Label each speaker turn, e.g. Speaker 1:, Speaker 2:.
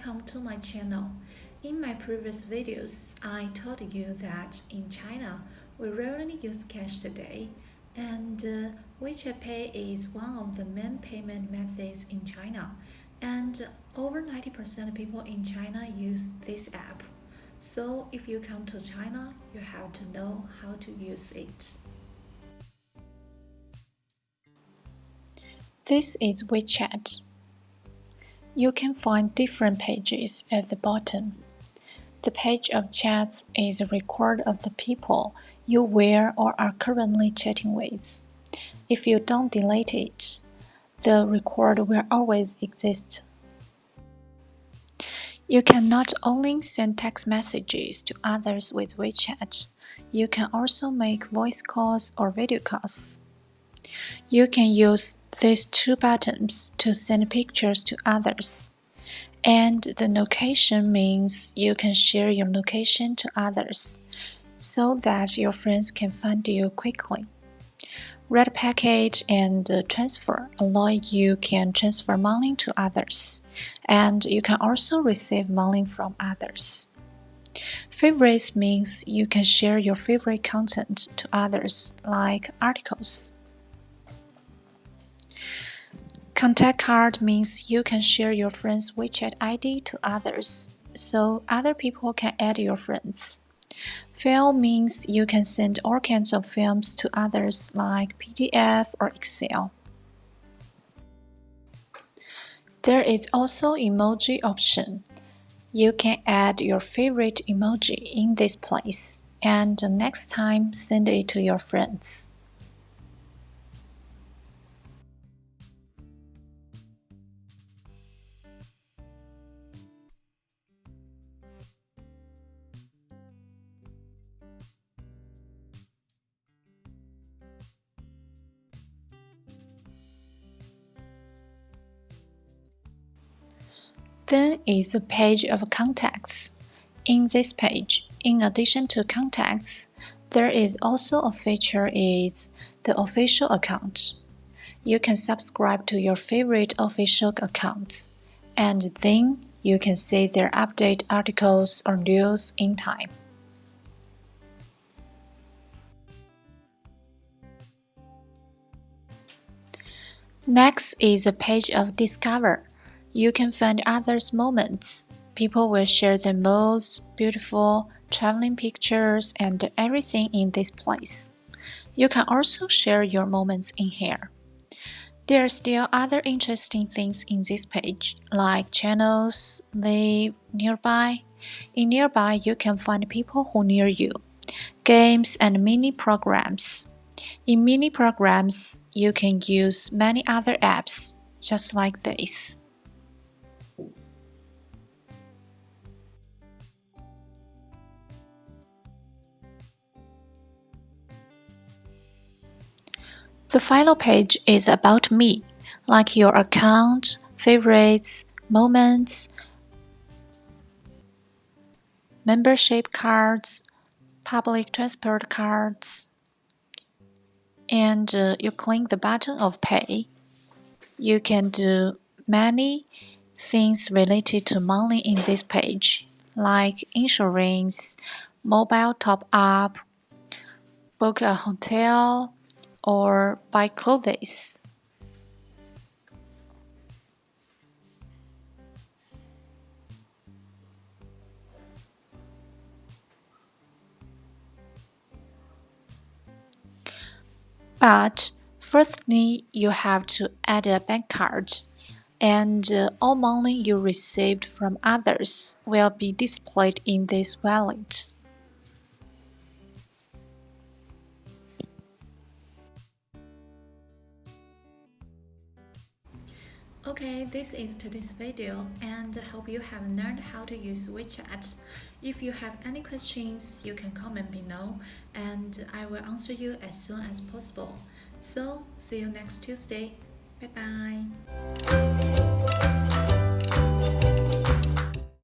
Speaker 1: welcome to my channel. In my previous videos, I told you that in China, we rarely use cash today, and WeChat Pay is one of the main payment methods in China, and over 90% of people in China use this app. So if you come to China, you have to know how to use it.
Speaker 2: This is WeChat. You can find different pages at the bottom. The page of chats is a record of the people you were or are currently chatting with. If you don't delete it, the record will always exist. You can not only send text messages to others with WeChat, you can also make voice calls or video calls. You can use these two buttons to send pictures to others. And the location means you can share your location to others, so that your friends can find you quickly. Red package and transfer allow you can transfer money to others, and you can also receive money from others. Favorites means you can share your favorite content to others, like articles. Contact card means you can share your friend's WeChat ID to others, so other people can add your friends. File means you can send all kinds of films to others like PDF or Excel. There is also emoji option. You can add your favorite emoji in this place, and next time send it to your friends. Then is the page of contacts. In this page, in addition to contacts, there is also a feature is the official account. You can subscribe to your favorite official accounts, and then you can see their update articles or news in time. Next is a page of Discover. You can find others' moments. People will share their most beautiful traveling pictures and everything in this place. You can also share your moments in here. There are still other interesting things in this page, like channels, live nearby. In nearby, you can find people who near you, games and mini programs. In mini programs, you can use many other apps, just like this. The final page is about me, like your account, favorites, moments, membership cards, public transport cards, and you click the button of pay. You can do many things related to money in this page, like insurance, mobile top-up, book a hotel, or buy clothes. But firstly, you have to add a bank card, and all money you received from others will be displayed in this wallet.
Speaker 1: Okay, this is today's video, and I hope you have learned how to use WeChat. If you have any questions, you can comment below, and I will answer you as soon as possible. So, see you next Tuesday. Bye bye.